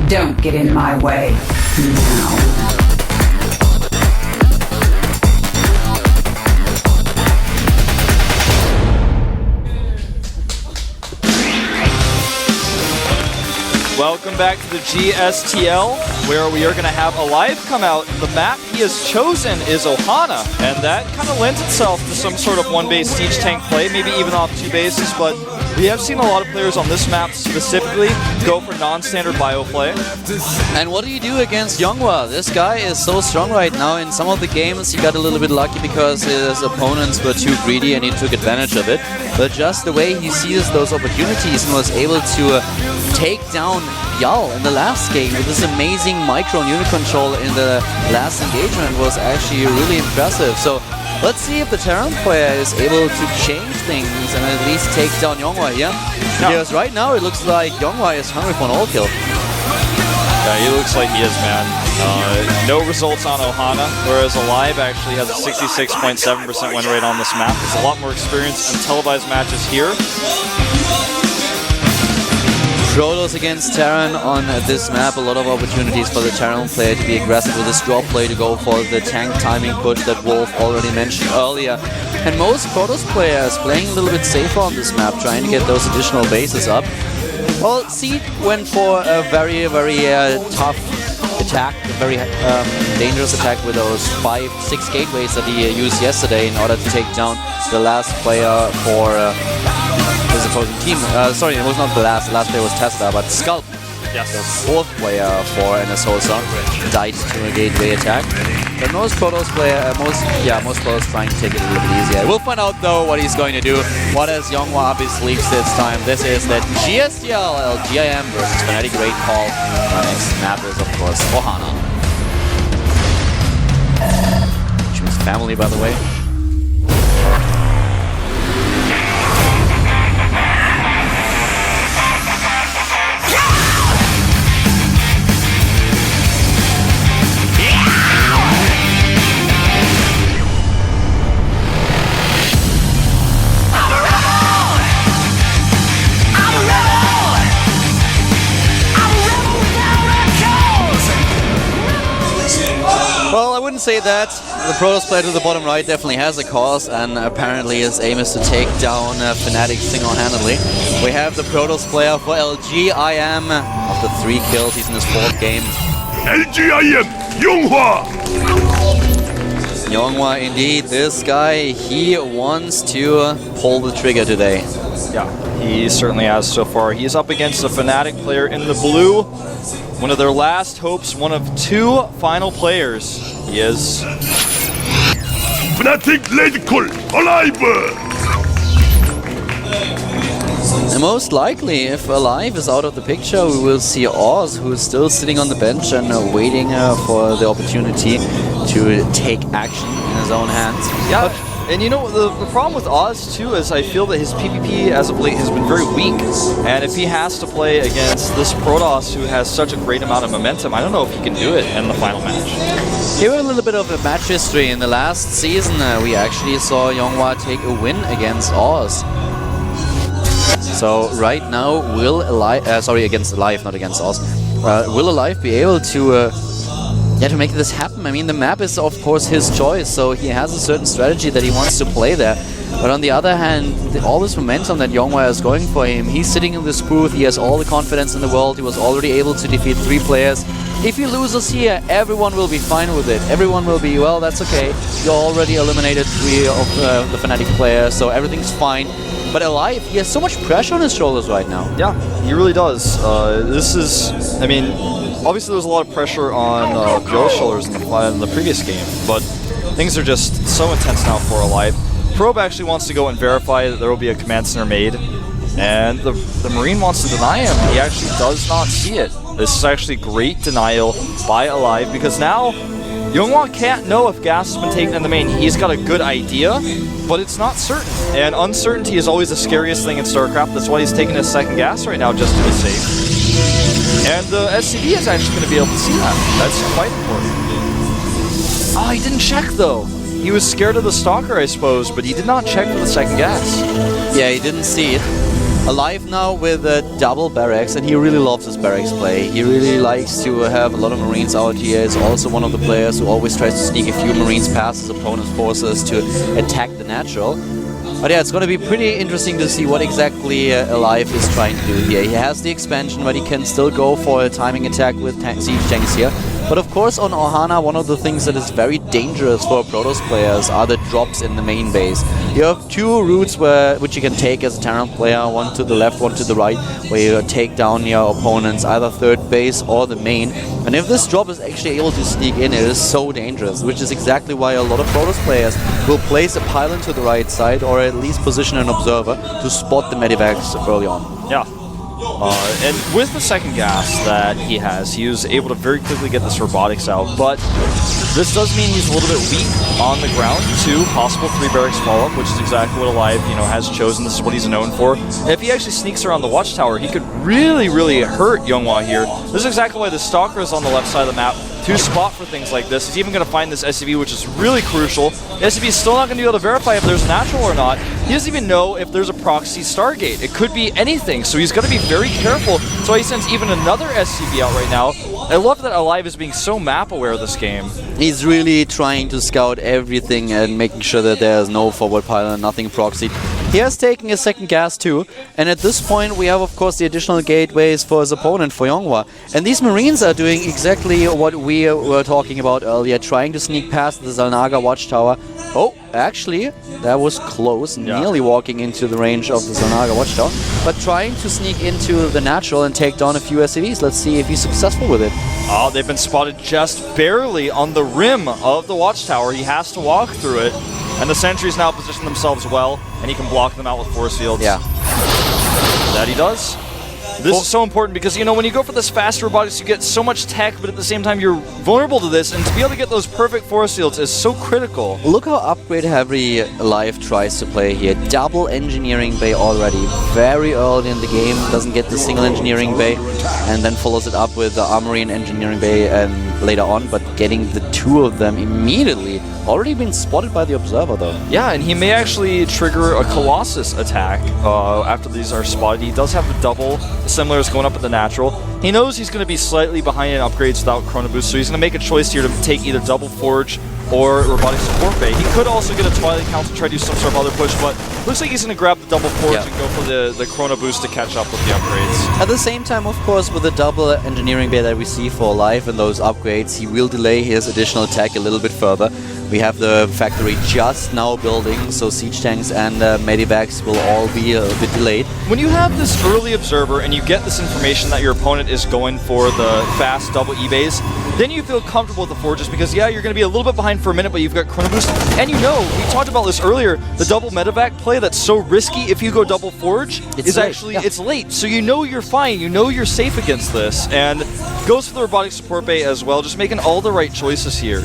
Don't get in my way now. Welcome back to the GSTL, where we are going to have Alive come out. The map he has chosen is Ohana, and that kind of lends itself to some sort of one-base siege tank play, maybe even off two bases, but we have seen a lot of players on this map specifically go for non-standard bio play. And what do you do against Yonghwa? This guy is so strong right now. In some of the games he got a little bit lucky because his opponents were too greedy and he took advantage of it. But just the way he sees those opportunities and was able to take down Yal in the last game with this amazing micro and unit control in the last engagement was actually really impressive. So let's see if the Terran player is able to change things and at least take down Yonghwa here. No. Because right now it looks like Yonghwa is hungry for an all kill. Yeah, he looks like he is, man. No results on Ohana, whereas Alive actually has a 66.7% win rate on this map. There's a lot more experience in televised matches here. Protoss against Terran on this map, a lot of opportunities for the Terran player to be aggressive with his drop play, to go for the tank timing push that Wolf already mentioned earlier. And most Protoss players playing a little bit safer on this map, trying to get those additional bases up. Well, Seed went for a very, very tough attack, a very dangerous attack with those 5-6 gateways that he used yesterday in order to take down the last player for his opposing team. Sorry, it was not the last player was Tesla, but Scalp. Yes. The fourth player for NSOSA died to a gateway attack. But most Protoss Protoss trying to take it a little bit easier. We'll find out though what he's going to do. What has Yonghwa up his sleeves this time? This is the GSTL LGIM versus Fnatic Great Call. Our next map is of course Ohana. Which means family, by the way. Well, I wouldn't say that. The Protoss player to the bottom right definitely has a cause, and apparently his aim is to take down Fnatic single-handedly. We have the Protoss player for LGIM. After 3 kills, he's in his 4th game. LGIM, Yonghwa! Yonghwa, indeed. This guy, he wants to pull the trigger today. Yeah, he certainly has so far. He's up against a Fnatic player in the blue. One of their last hopes, one of 2 final players. He is Fnatic Late Call, Alive! And most likely, if Alive is out of the picture, we will see Oz, who is still sitting on the bench and waiting for the opportunity to take action in his own hands. Yeah. And you know, the problem with Oz too is I feel that his PvP as of late has been very weak. And if he has to play against this Protoss who has such a great amount of momentum, I don't know if he can do it in the final match. Here a little bit of a match history. In the last season, we actually saw Yonghwa take a win against Oz. So right now, will Alive, against Alive, not against Oz. Will Alive be able to to make this happen? I mean, the map is of course his choice, so he has a certain strategy that he wants to play there. But on the other hand, all this momentum that Yonghwa is going for him, he's sitting in this booth, he has all the confidence in the world, he was already able to defeat 3 players. If he loses here, everyone will be fine with it. Everyone will be, well, that's okay. You already eliminated 3 of the Fnatic players, so everything's fine. But Alive, he has so much pressure on his shoulders right now. Yeah, he really does. This is, I mean, obviously there was a lot of pressure on Joe's shoulders in the previous game, but things are just so intense now for Alive. Probe actually wants to go and verify that there will be a command center made, and the Marine wants to deny him. He actually does not see it. This is actually great denial by Alive, because now Yonghwa can't know if gas has been taken in the main. He's got a good idea, but it's not certain. And uncertainty is always the scariest thing in StarCraft. That's why he's taking his second gas right now, just to be safe. And the SCV is actually going to be able to see that. That's quite important. Oh, he didn't check though. He was scared of the Stalker, I suppose, but he did not check for the second gas. Yeah, he didn't see it. Alive now with double barracks, and he really loves his barracks play. He really likes to have a lot of Marines out here. He's also one of the players who always tries to sneak a few Marines past his opponent's forces to attack the natural. But yeah, it's going to be pretty interesting to see what exactly Alive is trying to do here. He has the expansion, but he can still go for a timing attack with siege tanks here. But of course on Ohana, one of the things that is very dangerous for Protoss players are the drops in the main base. You have two routes which you can take as a Terran player, one to the left, one to the right, where you take down your opponent's either third base or the main. And if this drop is actually able to sneak in, it is so dangerous, which is exactly why a lot of Protoss players will place a pylon to the right side or at least position an observer to spot the medivacs early on. Yeah. And with the second gas that he has, he was able to very quickly get this robotics out, but this does mean he's a little bit weak on the ground to possible 3 barracks follow-up, which is exactly what Alive, has chosen. This is what he's known for. And if he actually sneaks around the watchtower, he could really, really hurt Younghwa here. This is exactly why the Stalker is on the left side of the map to spot for things like this. He's even going to find this SCV, which is really crucial. The SCV is still not going to be able to verify if there's natural or not. He doesn't even know if there's a proxy Stargate. It could be anything, so he's going to be very careful. So he sends even another SCV out right now. I love that Alive is being so map aware of this game. He's really trying to scout everything and making sure that there's no forward pylon, nothing proxied. He has taken a second gas too, and at this point we have of course the additional gateways for his opponent, for Younghwa. And these Marines are doing exactly what we were talking about earlier, trying to sneak past the Zalnaga watchtower. Oh, actually, that was close, nearly walking into the range of the Zalnaga watchtower, but trying to sneak into the natural and take down a few SCVs. Let's see if he's successful with it. Oh, they've been spotted just barely on the rim of the watchtower. He has to walk through it. And the sentries now position themselves well, and he can block them out with force fields. Yeah. That he does. This is so important because, when you go for this fast robotics, you get so much tech, but at the same time, you're vulnerable to this, and to be able to get those perfect force fields is so critical. Look how upgrade heavy Alive tries to play here. Double engineering bay already. Very early in the game, doesn't get the single engineering bay, and then follows it up with the armory and engineering bay and later on, but getting the two of them immediately. Already been spotted by the observer though. Yeah, and he may actually trigger a Colossus attack after these are spotted. He does have the double, similar as going up at the natural. He knows he's going to be slightly behind in upgrades without Chrono Boost, so he's going to make a choice here to take either double Forge or Robotic Support Bay. He could also get a Twilight Council, try to do some sort of other push, but looks like he's going to grab the double Forge and go for the Chrono Boost to catch up with the upgrades. At the same time, of course, with the double engineering bay that we see for Alive and those upgrades, he will delay his additional attack a little bit further. We have the factory just now building, so siege tanks and medivacs will all be a bit delayed. When you have this early observer and you get this information that your opponent is going for the fast double E-bays, then you feel comfortable with the Forges because, yeah, you're going to be a little bit behind for a minute, but you've got Chrono Boost. And we talked about this earlier, the double medevac play that's so risky if you go double Forge it's late. So you're fine, you're safe against this. And goes for the Robotic Support Bay as well, just making all the right choices here.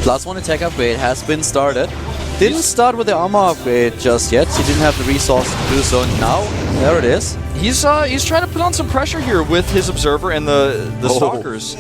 +1 attack upgrade has been started. Didn't start with the armor upgrade just yet. He didn't have the resources to do so. Now, there it is. He's trying to put on some pressure here with his observer and the stalkers.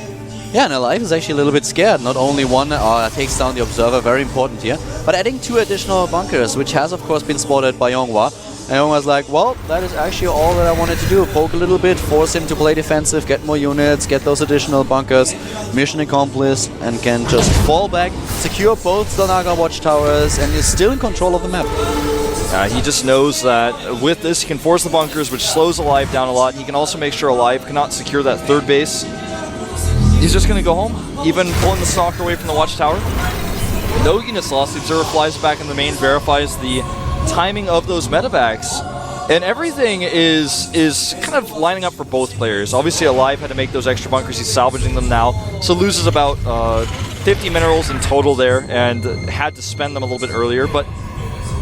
Yeah, and Alive is actually a little bit scared. Not only one takes down the observer, very important here, but adding 2 additional bunkers, which has of course been spotted by Younghwa. And Younghwa's like, well, that is actually all that I wanted to do. Poke a little bit, force him to play defensive, get more units, get those additional bunkers. Mission accomplished, and can just fall back, secure both Zalnaga watchtowers, and is still in control of the map. He just knows that with this, he can force the bunkers, which slows Alive down a lot. He can also make sure Alive cannot secure that third base. He's just going to go home, even pulling the Stalker away from the watchtower. No units lost. The observer flies back in the main, verifies the timing of those medevacs, and everything is kind of lining up for both players. Obviously, Alive had to make those extra bunkers. He's salvaging them now, so loses about 50 minerals in total there, and had to spend them a little bit earlier, but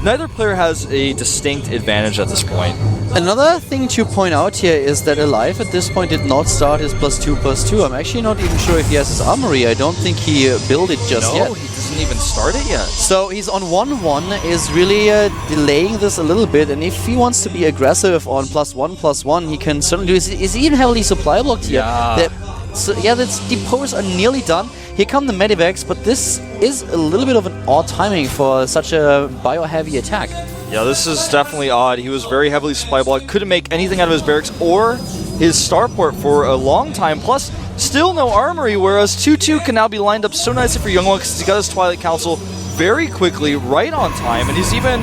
neither player has a distinct advantage at this point. Another thing to point out here is that Alive at this point did not start his +2/+2. I'm actually not even sure if he has his armory. I don't think he built it just yet. No, he doesn't even start it yet. So he's on 1-1, is really delaying this a little bit, and if he wants to be aggressive on +1/+1, he can certainly do it. Is he even heavily supply blocked here? Yeah. So, yeah, the depots are nearly done. Here come the Medivacs, but this is a little bit of an odd timing for such a bio-heavy attack. Yeah, this is definitely odd. He was very heavily supply blocked, couldn't make anything out of his barracks or his starport for a long time, plus still no armory, whereas 2-2 can now be lined up so nicely for Youngwa because he got his Twilight Council very quickly, right on time, and he's even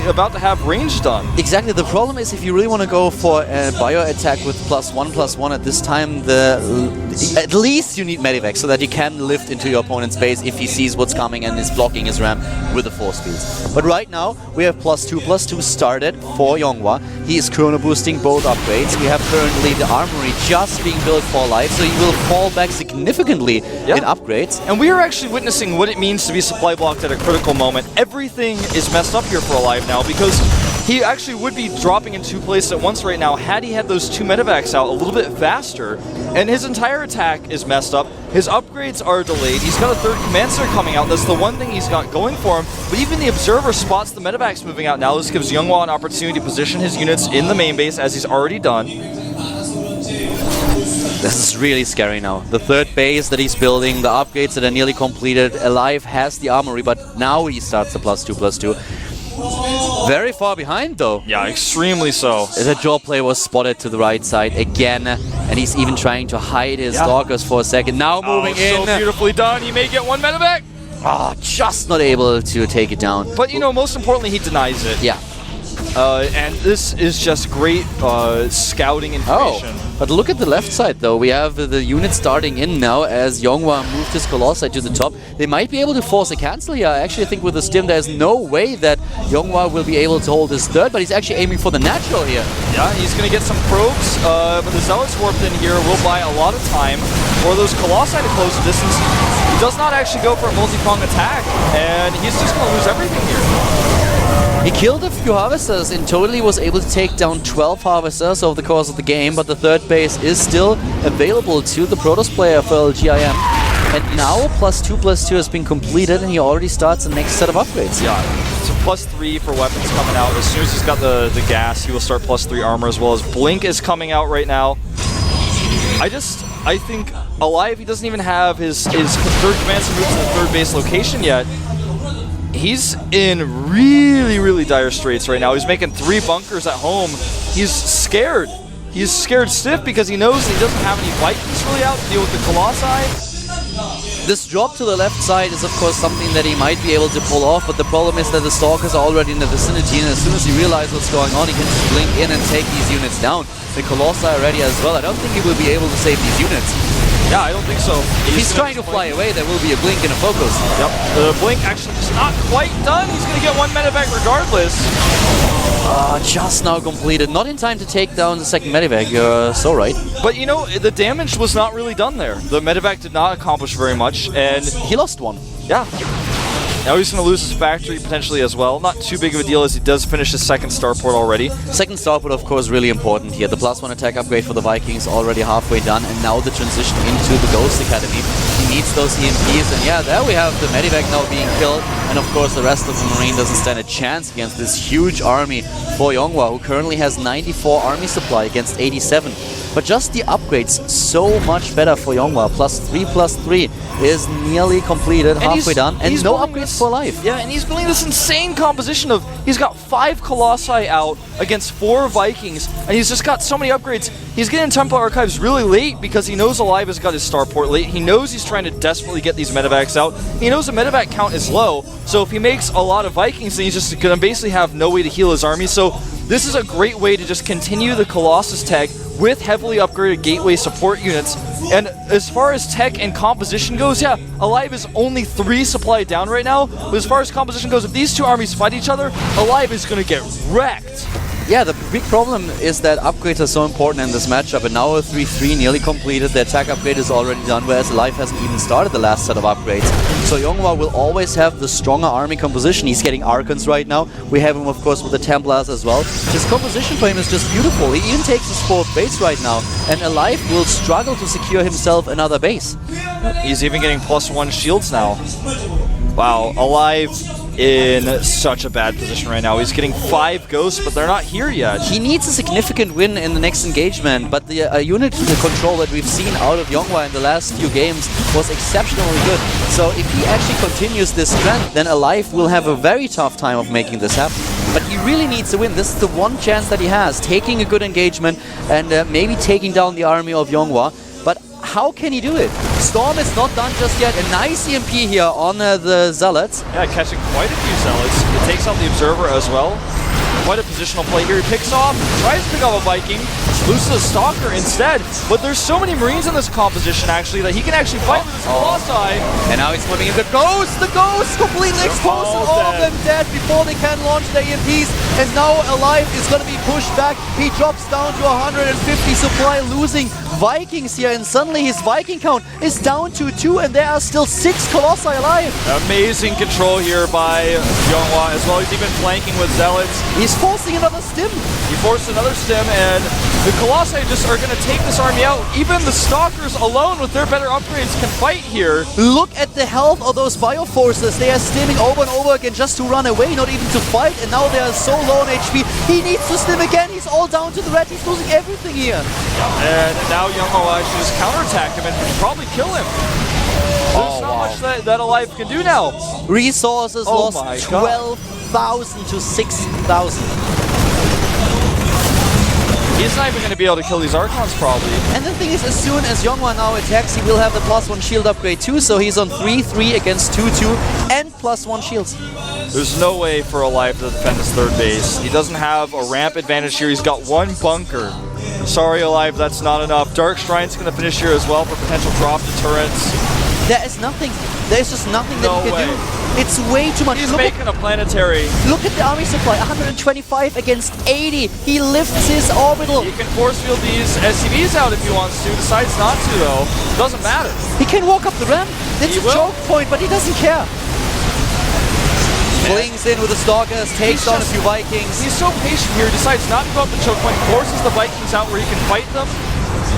about to have range done. Exactly. The problem is if you really want to go for a bio attack with +1/+1 at this time, at least you need Medivac so that you can lift into your opponent's base if he sees what's coming and is blocking his ramp with the force fields. But right now we have +2/+2 started for Youngwa. He is chrono boosting both upgrades. We have currently the armory just being built for life, so he will fall back significantly in upgrades. And we are actually witnessing what it means to be supply blocked at a critical moment. Everything is messed up here for Alive now because he actually would be dropping in 2 places at once right now had he had those 2 medevacs out a little bit faster, and his entire attack is messed up. His upgrades are delayed. He's got a 3rd command center coming out. That's the one thing he's got going for him, but even the observer spots the medevacs moving out now. This gives Youngwa an opportunity to position his units in the main base as he's already done. This is really scary now. The 3rd base that he's building, the upgrades that are nearly completed. Alive has the armory, but now he starts the +2/+2. Very far behind though. Yeah, extremely so. The jaw play was spotted to the right side again, and he's even trying to hide his stalkers for a second. Now moving in. So beautifully done. He may get 1 medevac. Just not able to take it down. But you know, most importantly, he denies it. Yeah. And this is just great scouting information. But look at the left side though. We have the unit starting in now as Youngwa moved his Colossi to the top. They might be able to force a cancel here. I actually think with the stim there's no way that Youngwa will be able to hold his 3rd, but he's actually aiming for the natural here. Yeah, he's going to get some probes, but the Zealots warped in here will buy a lot of time for those Colossi to close the distance. He does not actually go for a multi-prong attack, and he's just going to lose everything here. He killed a few Harvesters. In total, he was able to take down 12 Harvesters over the course of the game, but the 3rd base is still available to the Protoss player for LGIM. And now +2/+2 has been completed, and he already starts the next set of upgrades. Yeah, so +3 for weapons coming out. As soon as he's got the gas, he will start +3 armor as well as Blink is coming out right now. I think Alive, he doesn't even have his 3rd command to move to the 3rd base location yet. He's in really, really dire straits right now. He's making 3 bunkers at home. He's scared. He's scared stiff because he knows he doesn't have any Vikings really out to deal with the Colossi. This drop to the left side is of course something that he might be able to pull off, but the problem is that the Stalkers are already in the vicinity, and as soon as he realizes what's going on, he can just blink in and take these units down. The Colossi are ready as well. I don't think he will be able to save these units. Yeah, I don't think so. If he's trying to fly away, there will be a blink and a focus. Yep. The blink actually just not quite done. He's going to get 1 medevac regardless. Just now completed. Not in time to take down the 2nd medevac. You're so right. But you know, the damage was not really done there. The medevac did not accomplish very much, and he lost 1. Yeah. Now he's going to lose his factory potentially as well. Not too big of a deal as he does finish his 2nd starport already. 2nd starport, of course, really important here. The +1 attack upgrade for the Vikings already halfway done, and now the transition into the Ghost Academy. He needs those EMPs, and yeah, there we have the Medivac now being killed, and of course the rest of the Marine doesn't stand a chance against this huge army for Youngwa, who currently has 94 army supply against 87. But just the upgrades so much better for Youngwa. +3/+3 is nearly completed, halfway done, and no upgrades for life. Yeah, and he's building this insane composition of, he's got 5 Colossi out against 4 Vikings, and he's just got so many upgrades. He's getting Templar Archives really late because he knows Alive has got his starport late. He knows he's trying to desperately get these medevacs out. He knows the medevac count is low, so if he makes a lot of Vikings, then he's just going to basically have no way to heal his army. So this is a great way to just continue the Colossus tag with heavily upgraded gateway support units. And as far as tech and composition goes, yeah, Alive is only 3 supply down right now, but as far as composition goes, if these 2 armies fight each other, Alive is going to get wrecked. Yeah, the big problem is that upgrades are so important in this matchup, and now a 3-3 nearly completed. The attack upgrade is already done, whereas Alive hasn't even started the last set of upgrades. So Youngwa will always have the stronger army composition. He's getting Archons right now. We have him, of course, with the Templars as well. His composition for him is just beautiful. He even takes his 4th base right now, and Alive will struggle to secure himself another base. He's even getting +1 shields now. Wow, Alive in such a bad position right now. He's getting 5 ghosts, but they're not here yet. He needs a significant win in the next engagement, but the unit control that we've seen out of Yonghwa in the last few games was exceptionally good. So if he actually continues this trend, then Alive will have a very tough time of making this happen. But he really needs to win. This is the one chance that he has, taking a good engagement and maybe taking down the army of Yonghwa. But how can he do it? Storm is not done just yet. A nice EMP here on the Zealots. Yeah, catching quite a few Zealots. It takes out the Observer as well. Quite a positional play here. He picks off, tries to pick off a Viking, loses a Stalker instead. But there's so many Marines in this composition actually that he can actually fight with his Colossi. And now he's moving in the Ghost. The Ghost completely exposed, and all of them dead before they can launch their EMPs. And now Alive is going to be pushed back. He drops down to 150 supply, losing Vikings here. And suddenly his Viking count is down to 2, and there are still 6 Colossi alive. Amazing control here by Yonghwa as well. He's even flanking with Zealots. He's forcing another stim. He forced another stim, and the Colossi just are going to take this army out. Even the Stalkers alone with their better upgrades can fight here. Look at the health of those Bioforces. They are stimming over and over again just to run away, not even to fight, and now they are so low on HP. He needs to stim again. He's all down to the red. He's losing everything here. And now Yonghwa will actually just counterattack him and probably kill him. There's not much that Alive can do now. Resources lost 12,000 to 6,000. He's not even going to be able to kill these Archons probably. And the thing is, as soon as Yonghwa now attacks, he will have the +1 shield upgrade too, so he's on 3-3 against 2-2 and +1 shields. There's no way for Alive to defend his third base. He doesn't have a ramp advantage here. He's got 1 bunker. Sorry, Alive, that's not enough. Dark Strine's going to finish here as well for potential drop deterrents. There is nothing. There's just nothing that he can do. It's way too much. He's making a planetary. Look at the army supply, 125 against 80. He lifts his orbital. He can force field these SCVs out if he wants to. Decides not to though. Doesn't matter. He can walk up the ramp. That's a choke point, but he doesn't care. Flings in with the Stalkers, takes down a few Vikings. He's so patient here. Decides not to go up the choke point. Forces the Vikings out where he can fight them.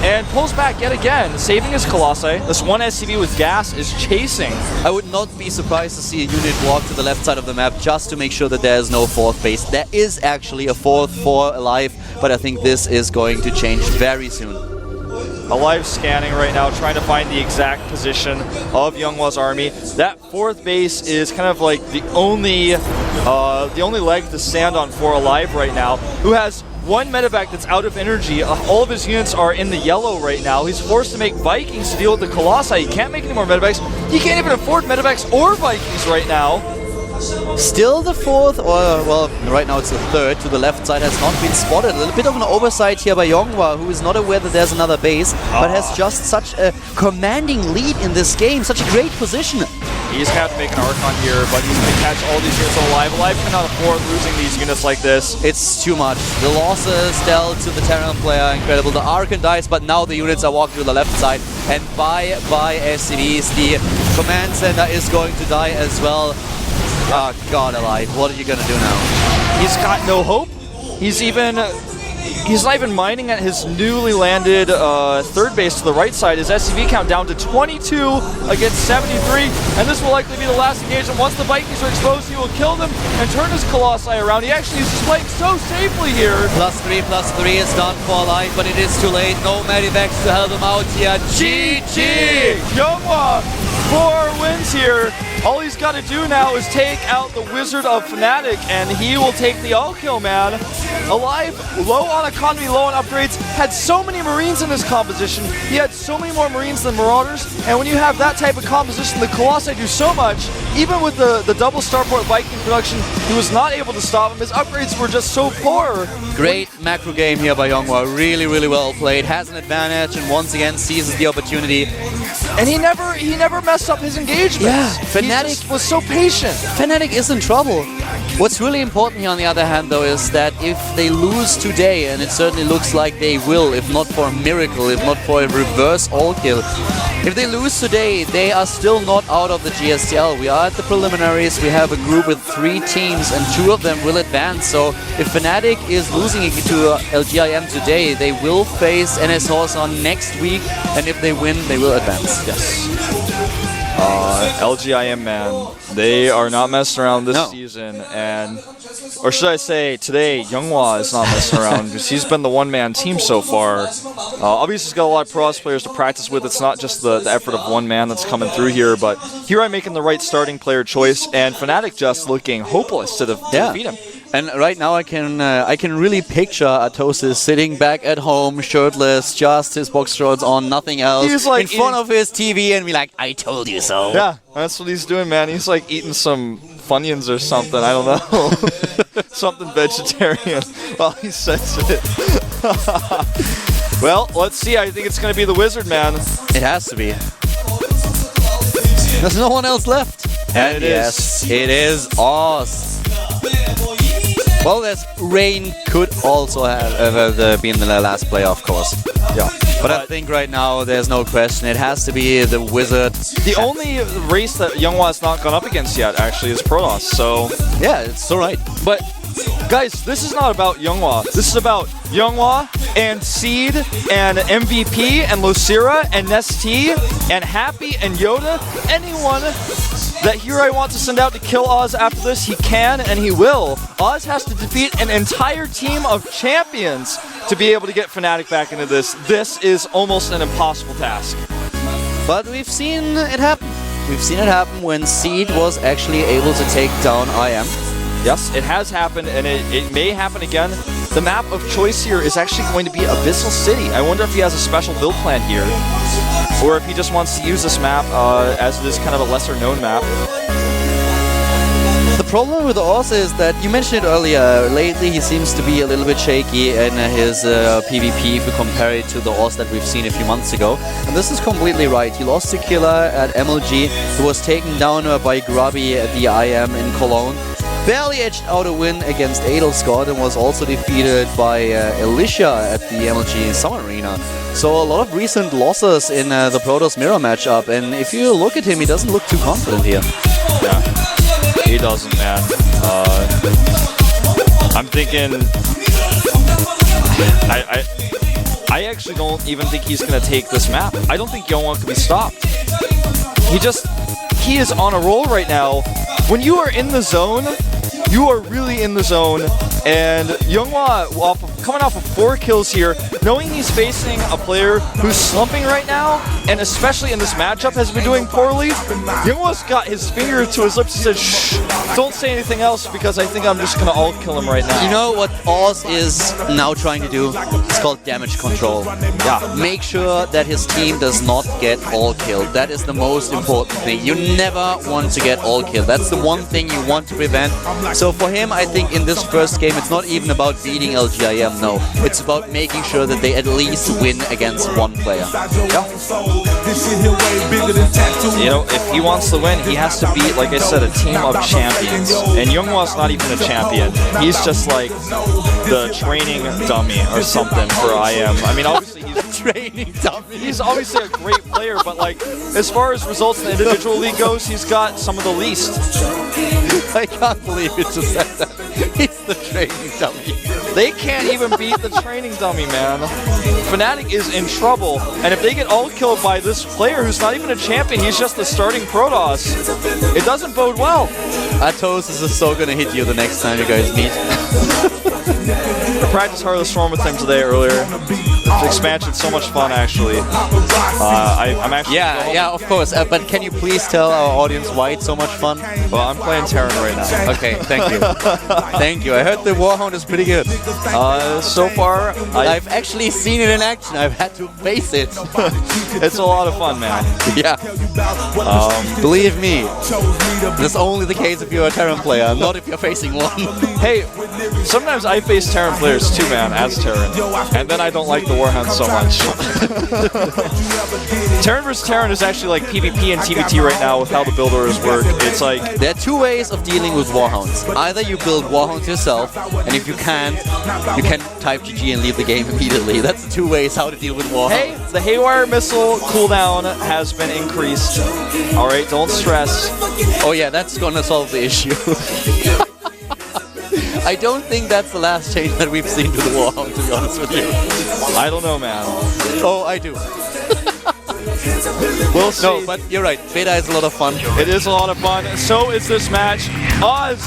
And pulls back yet again, saving his Colossi. This one SCV with gas is chasing. I would not be surprised to see a unit walk to the left side of the map just to make sure that there is no 4th base. There is actually a 4th for Alive, but I think this is going to change very soon. Alive scanning right now, trying to find the exact position of Yonghwa's army. That 4th base is kind of like the only leg to stand on for Alive right now, who has 1 medevac that's out of energy. All of his units are in the yellow right now. He's forced to make Vikings to deal with the Colossi. He can't make any more medevacs. He can't even afford medevacs or Vikings right now. Still the 4th, or well, right now it's the 3rd, to the left side has not been spotted. A little bit of an oversight here by Yonghwa, who is not aware that there's another base, but has just such a commanding lead in this game, such a great position. He's going to have to make an Archon here, but he's going to catch all these units alive. Alive cannot afford losing these units like this. It's too much. The losses dealt to the Terran player, incredible. The Archon dies, but now the units are walking to the left side. And by SCVs, the command center is going to die as well. Oh God, Alive, what are you going to do now? He's got no hope. He's not even mining at his newly landed 3rd base to the right side. His SCV count down to 22 against 73, and this will likely be the last engagement. Once the Vikings are exposed, he will kill them and turn his Colossi around. He actually is playing so safely here. +3 is done for Alive, but it is too late. No medivacs to help him out here. GG! Yonghwa, 4 wins here. All he's got to do now is take out the Wizard of Fnatic, and he will take the all-kill, man. Alive, low on economy, low on upgrades, had so many Marines in this composition. He had so many more Marines than Marauders, and when you have that type of composition, the Colossi do so much. Even with the double Starport Viking production, he was not able to stop him. His upgrades were just so poor. Great macro game here by Yonghwa. Really, really well played. Has an advantage, and once again seizes the opportunity. And he never messed up his engagements. Yeah, Fnatic was so patient. Fnatic is in trouble. What's really important here, on the other hand, though, is that if they lose today, and it certainly looks like they will, if not for a miracle, if not for a reverse all-kill, if they lose today, they are still not out of the GSTL. We are at the preliminaries. We have a group with 3 teams, and 2 of them will advance. So if Fnatic is losing to LGIM today, they will face NS Horse on next week, and if they win, they will advance. Yes. LGIM, man, they are not messing around this No. season, and or should I say today, Younghwa is not messing around because he's been the one-man team so far. Obviously, he's got a lot of Pro-Ops players to practice with. It's not just the effort of one man that's coming through here, but here I'm making the right starting player choice, and Fnatic just looking hopeless to defeat him. And right now I can really picture Atosis sitting back at home, shirtless, just his box shorts on, nothing else, He's like in front of his TV and be like, I told you so. Yeah, that's what he's doing, man. He's like eating some Funyuns or something. I don't know. Something vegetarian while he says it. Well, let's see. I think it's going to be the Wizard, man. It has to be. There's no one else left. And it yes, is. it is Oz. Well, Rain could also have been the last player, of course. Yeah. But I think right now there's no question. It has to be the Wizard. The only race that Younghwa has not gone up against yet, actually, is Protoss. So Yeah, it's all right. But guys, this is not about Younghwa. This is about Younghwa and Seed and MVP and Lucira and Nestea and Happy and Yoda. Anyone that here I want to send out to kill Oz after this, he can and he will. Oz has to defeat an entire team of champions to be able to get Fnatic back into this. This is almost an impossible task. But we've seen it happen. We've seen it happen when Seed was actually able to take down IM. Yes, it has happened, and it may happen again. The map of choice here is actually going to be Abyssal City. I wonder if he has a special build plan here, or if he just wants to use this map as it is kind of a lesser-known map. The problem with Oz is that, you mentioned it earlier, lately he seems to be a little bit shaky in his PvP if you compare it to the Oz that we've seen a few months ago. And this is completely right. He lost to Killer at MLG, he was taken down by Grubby at the IM in Cologne. Barely edged out a win against Adelscott and was also defeated by Alicia at the MLG Summer Arena. So a lot of recent losses in the Protoss Mirror matchup, and if you look at him, he doesn't look too confident here. Yeah, he doesn't, man. I'm thinking... I actually don't even think he's going to take this map. I don't think Younghwa can be stopped. He is on a roll right now. When you are in the zone, you are really in the zone, and Younghwa, coming off of 4 kills here, knowing he's facing a player who's slumping right now, and especially in this matchup has been doing poorly, Younghwa's got his finger to his lips and said, shh, don't say anything else because I think I'm just going to ult kill him right now. You know what Oz is now trying to do? It's called damage control. Yeah. Make sure that his team does not get all killed. That is the most important thing. You never want to get all killed. That's the one thing you want to prevent. So for him, I think in this first game, it's not even about beating LGIM, no. It's about making sure that they at least win against one player. Yeah. You know, if he wants to win, he has to beat, like I said, a team of champions. And Younghwa's not even a champion. He's just like the training dummy or something for IM. I mean, obviously he's Training dummy. He's obviously a great player, but like as far as results in the individual league goes, he's got some of the least. I can't believe you just said that. He's the training dummy. They can't even beat the training dummy, man. Fnatic is in trouble, and if they get all killed by this player who's not even a champion, he's just the starting Protoss, it doesn't bode well. Atosis is so gonna hit you the next time you guys meet. I practiced Heart of the Storm with him today earlier. The expansion's so much fun, actually. I'm actually... Yeah, of course. But can you please tell our audience why it's so much fun? Well, I'm playing Terran right now. Okay, thank you. Thank you. I heard the Warhound is pretty good. So far, I've actually seen it in action. I've had to face it. It's a lot of fun, man. Yeah. Believe me, that's only the case if you're a Terran player, not if you're facing one. Hey, sometimes I face Terran players too, man, as Terran. And then I don't like the Warhound so much. Terran vs. Terran is actually like PvP and TvT right now with how the build orders work. It's like... There are 2 ways of dealing with Warhounds. Either you build Warhounds yourself, and if you can't, you can type GG and leave the game immediately. That's the 2 ways how to deal with Warhounds. Hey, the Haywire missile cooldown has been increased. Alright, don't stress. Oh yeah, that's gonna solve the issue. I don't think that's the last change that we've seen to the Warhound, to be honest with you. I don't know, man. Oh, I do. We'll see. No, but you're right. Beta is a lot of fun. It is a lot of fun. So is this match. Oz,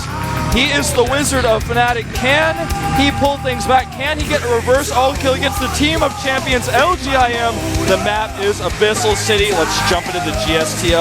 he is the wizard of Fnatic. Can he pull things back? Can he get a reverse all kill against the team of champions LGIM? The map is Abyssal City. Let's jump into the GSTL.